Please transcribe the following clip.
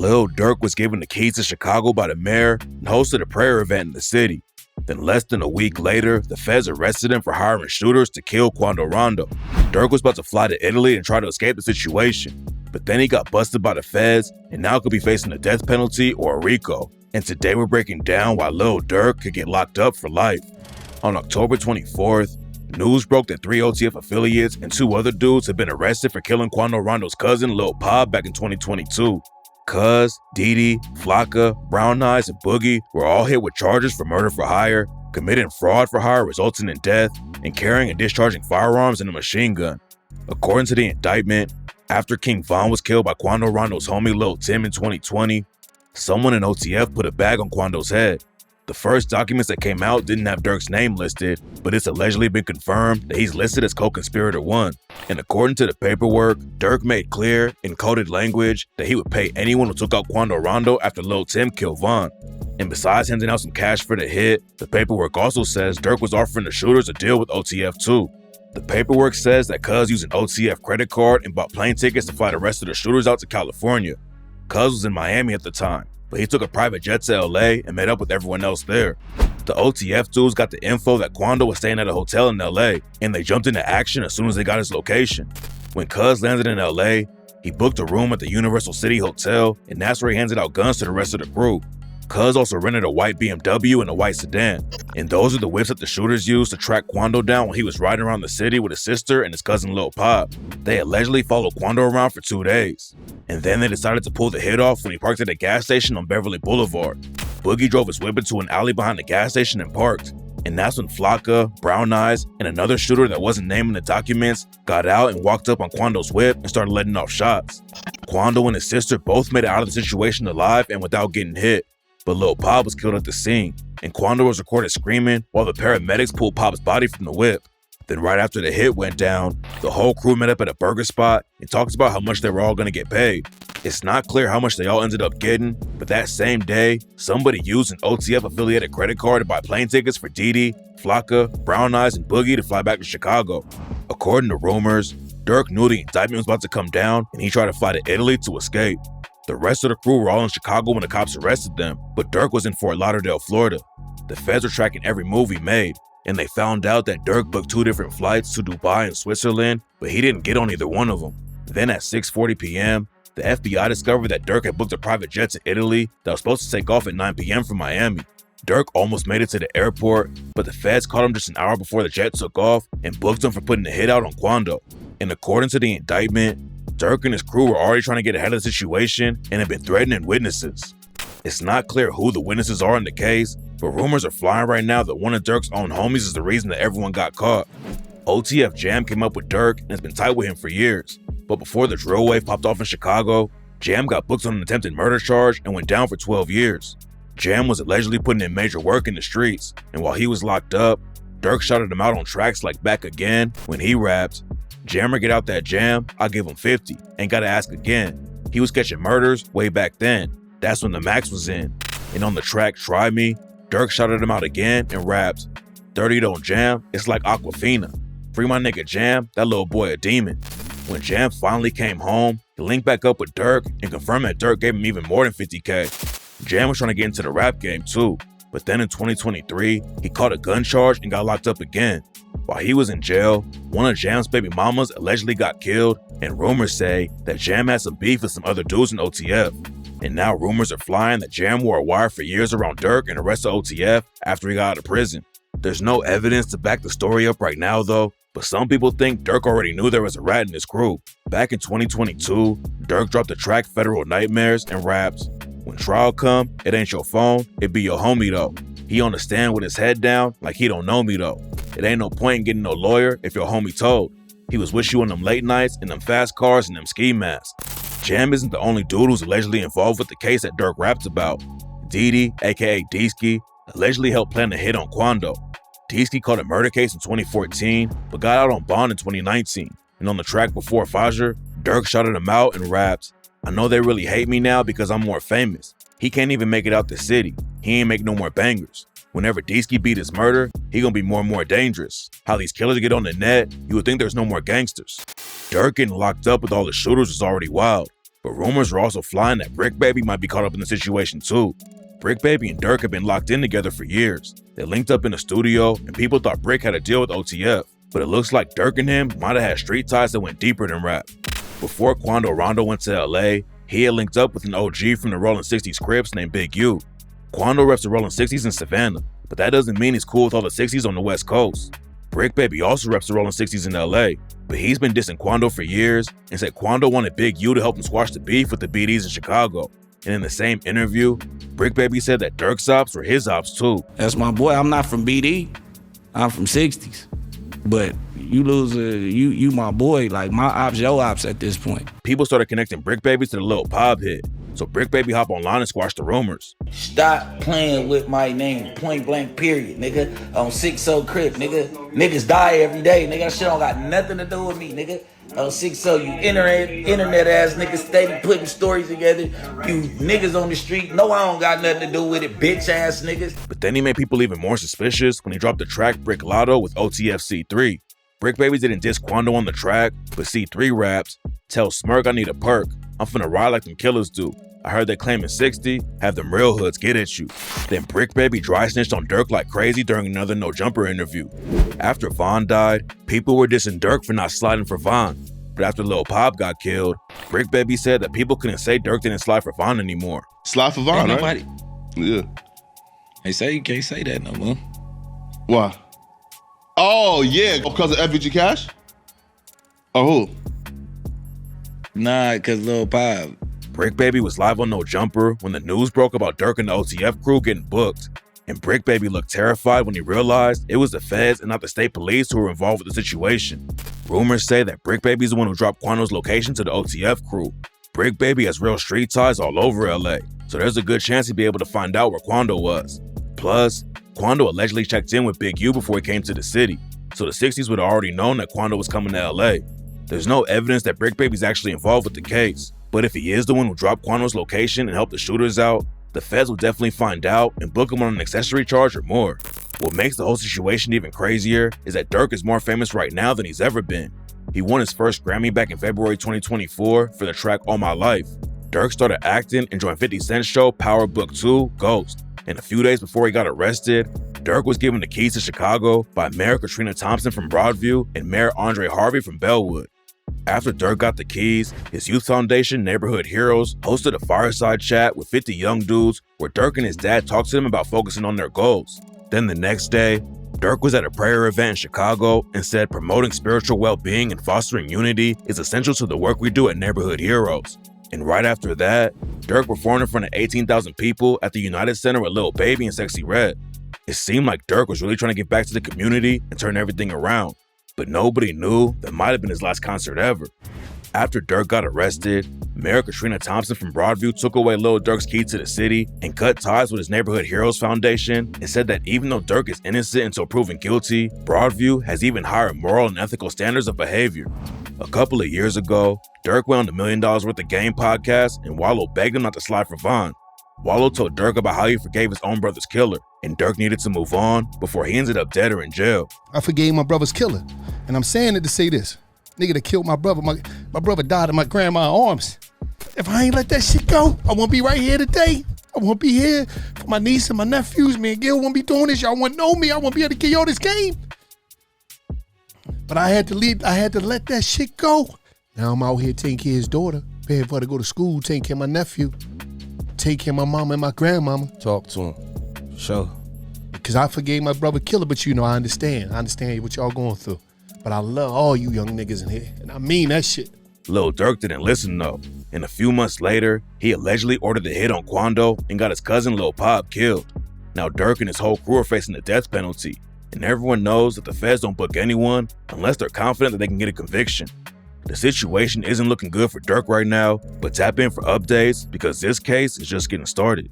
Lil Durk was given the keys to Chicago by the mayor and hosted a prayer event in the city. Then less than a week later, the feds arrested him for hiring shooters to kill Quando Rondo. Durk was about to fly to Italy and try to escape the situation, but then he got busted by the feds and now could be facing a death penalty or a RICO. And today we're breaking down why Lil Durk could get locked up for life. On October 24th, news broke that 3 OTF affiliates and 2 other dudes had been arrested for killing Quando Rondo's cousin Lil Pop back in 2022. Cuz, Didi, Flocka, Brown Eyes, and Boogie were all hit with charges for murder for hire, committing fraud for hire resulting in death, and carrying and discharging firearms and a machine gun. According to the indictment, after King Von was killed by Quando Rondo's homie Lil Tim in 2020, someone in OTF put a bag on Quando's head. The first documents that came out didn't have Durk's name listed, but it's allegedly been confirmed that he's listed as co-conspirator 1. And according to the paperwork, Durk made clear in coded language that he would pay anyone who took out Quando Rondo after Lil Tim killed Von. And besides handing out some cash for the hit, the paperwork also says Durk was offering the shooters a deal with OTF too. The paperwork says that Cuz used an OTF credit card and bought plane tickets to fly the rest of the shooters out to California. Cuz was in Miami at the time, but he took a private jet to LA and met up with everyone else there. The OTF dudes got the info that Quando was staying at a hotel in LA, and they jumped into action as soon as they got his location. When Cuz landed in LA, he booked a room at the Universal City Hotel, and that's where he handed out guns to the rest of the crew. Cuz also rented a white BMW and a white sedan, and those are the whips that the shooters used to track Quando down when he was riding around the city with his sister and his cousin Lil Pop. They allegedly followed Quando around for 2 days, and then they decided to pull the hit off when he parked at a gas station on Beverly Boulevard. Boogie drove his whip into an alley behind the gas station and parked, and that's when Flocka, Brown Eyes, and another shooter that wasn't named in the documents got out and walked up on Quando's whip and started letting off shots. Quando and his sister both made it out of the situation alive and without getting hit, but Lil Pop was killed at the scene, and Quando was recorded screaming while the paramedics pulled Pop's body from the whip. Then right after the hit went down, the whole crew met up at a burger spot and talked about how much they were all gonna get paid. It's not clear how much they all ended up getting, but that same day, somebody used an OTF affiliated credit card to buy plane tickets for Didi, Flocka, Brown Eyes, and Boogie to fly back to Chicago. According to rumors, Durk knew the indictment was about to come down and he tried to fly to Italy to escape. The rest of the crew were all in Chicago when the cops arrested them, but Durk was in Fort Lauderdale, Florida. The feds were tracking every move he made, and they found out that Durk booked 2 different flights to Dubai and Switzerland, but he didn't get on either one of them. Then at 6:40 p.m., the FBI discovered that Durk had booked a private jet to Italy that was supposed to take off at 9 p.m. from Miami. Durk almost made it to the airport, but the feds caught him just an hour before the jet took off and booked him for putting the hit out on Quando. And according to the indictment, Durk and his crew were already trying to get ahead of the situation and had been threatening witnesses. It's not clear who the witnesses are in the case, but rumors are flying right now that one of Durk's own homies is the reason that everyone got caught. OTF Jam came up with Durk and has been tight with him for years, but before the drill wave popped off in Chicago, Jam got booked on an attempted murder charge and went down for 12 years. Jam was allegedly putting in major work in the streets, and while he was locked up, Durk shouted him out on tracks like Back Again when he rapped, "Jammer get out that jam, I'll give him 50, ain't gotta ask again." He was catching murders way back then. That's when the max was in. And on the track Try Me, Durk shouted him out again and rapped, "30 don't jam, it's like Aquafina. Free my nigga Jam, that little boy a demon." When Jam finally came home, he linked back up with Durk and confirmed that Durk gave him even more than 50K. Jam was trying to get into the rap game too, but then in 2023, he caught a gun charge and got locked up again. While he was in jail, one of Jam's baby mamas allegedly got killed, and rumors say that Jam had some beef with some other dudes in OTF. And now rumors are flying that Jam wore a wire for years around Durk and the rest of OTF after he got out of prison. There's no evidence to back the story up right now though, but some people think Durk already knew there was a rat in his crew. Back in 2022, Durk dropped the track Federal Nightmares and rapped, "When trial come, it ain't your phone, it be your homie though. He on the stand with his head down like he don't know me though. It ain't no point in getting no lawyer if your homie told. He was with you on them late nights in them fast cars and them ski masks." Jam isn't the only dude who's allegedly involved with the case that Durk raps about. Didi, aka Deesky, allegedly helped plan the hit on Quando. Deesky caught a murder case in 2014, but got out on bond in 2019. And on the track Before Fajr, Durk shouted him out and rapped, "I know they really hate me now because I'm more famous. He can't even make it out the city. He ain't make no more bangers. Whenever Deesky beat his murder, he gonna be more and more dangerous. How these killers get on the net, you would think there's no more gangsters." Durk getting locked up with all the shooters is already wild. But rumors are also flying that Bricc Baby might be caught up in the situation too. Bricc Baby and Durk have been locked in together for years. They linked up in the studio, and people thought Bricc had a deal with OTF. But it looks like Durk and him might have had street ties that went deeper than rap. Before Quando Rondo went to LA, he had linked up with an OG from the Rolling 60s Crips named Big U. Quando reps the Rolling 60s in Savannah, but that doesn't mean he's cool with all the 60s on the West Coast. Bricc Baby also reps the Rolling 60s in LA, but he's been dissing Quando for years and said Quando wanted Big U to help him squash the beef with the BDs in Chicago. And in the same interview, Bricc Baby said that Durk's ops were his ops too. That's my boy. I'm not from BD. I'm from 60s. But you lose you my boy. Like, my ops, your ops at this point. People started connecting Bricc Baby to the Lil Pop hit, so Bricc Baby hopped online and squashed the rumors. Stop playing with my name, point blank period, nigga. On 6-0 Crip, nigga. Niggas die every day, nigga. That shit don't got nothing to do with me, nigga. On 6-0, you internet ass niggas steady putting stories together. You niggas on the street, no, I don't got nothing to do with it, bitch ass niggas. But then he made people even more suspicious when he dropped the track Brick Lotto with OTF C3. Bricc Baby didn't diss Quando on the track, but C3 raps, "Tell Smirk I need a perk. I'm finna ride like them killers do. I heard they claiming 60, have them real hoods get at you." Then Bricc Baby dry snitched on Durk like crazy during another No Jumper interview. After Von died, people were dissing Durk for not sliding for Von. But after Lil Pop got killed, Bricc Baby said that people couldn't say Durk didn't slide for Von anymore. Slide for Von, right? Nobody. Yeah. They say you can't say that no more. Why? Oh, yeah, because of FBG Cash? Or who? Nah, cause Lil Pop. Bricc Baby was live on No Jumper when the news broke about Durk and the OTF crew getting booked. And Bricc Baby looked terrified when he realized it was the feds and not the state police who were involved with the situation. Rumors say that Bricc Baby's the one who dropped Quando's location to the OTF crew. Bricc Baby has real street ties all over LA, so there's a good chance he'd be able to find out where Quando was. Plus, Quando allegedly checked in with Big U before he came to the city, so the 60s would have already known that Quando was coming to LA. There's no evidence that Bricc Baby's actually involved with the case, but if he is the one who dropped Quando's location and helped the shooters out, the feds will definitely find out and book him on an accessory charge or more. What makes the whole situation even crazier is that Durk is more famous right now than he's ever been. He won his first Grammy back in February 2024 for the track All My Life. Durk started acting and joined 50 Cent's show Power Book 2, Ghost. And a few days before he got arrested, Durk was given the keys to Chicago by Mayor Katrina Thompson from Broadview and Mayor Andre Harvey from Bellwood. After Durk got the keys, his youth foundation, Neighborhood Heroes, hosted a fireside chat with 50 young dudes where Durk and his dad talked to them about focusing on their goals. Then the next day, Durk was at a prayer event in Chicago and said promoting spiritual well-being and fostering unity is essential to the work we do at Neighborhood Heroes. And right after that, Durk performed in front of 18,000 people at the United Center with Lil Baby and Sexy Red. It seemed like Durk was really trying to get back to the community and turn everything around. But nobody knew that might have been his last concert ever. After Durk got arrested, Mayor Katrina Thompson from Broadview took away Lil Durk's key to the city and cut ties with his Neighborhood Heroes Foundation and said that even though Durk is innocent until proven guilty, Broadview has even higher moral and ethical standards of behavior. A couple of years ago, Durk went on the $1 Million Worth of Game podcast and Wallow begged him not to slide for Von. Wallow told Durk about how he forgave his own brother's killer, and Durk needed to move on before he ended up dead or in jail. I forgave my brother's killer, and I'm saying it to say this. Nigga that killed my brother, my brother died in my grandma's arms. If I ain't let that shit go, I won't be right here today. I won't be here for my niece and my nephews. Me and Gil won't be doing this. Y'all won't know me. I won't be able to give y'all this game. But I had to leave. I had to let that shit go. Now I'm out here taking care of his daughter, paying for her to go to school, taking care of my nephew, taking care of my mama and my grandmama. Talk to him. Sure. Because I forgave my brother killer, but you know, I understand. I understand what y'all going through. But I love all you young niggas in here, and I mean that shit. Lil Durk didn't listen though, and a few months later, he allegedly ordered the hit on Quando and got his cousin Lil Pop killed. Now Durk and his whole crew are facing the death penalty, and everyone knows that the feds don't book anyone unless they're confident that they can get a conviction. The situation isn't looking good for Durk right now, but tap in for updates because this case is just getting started.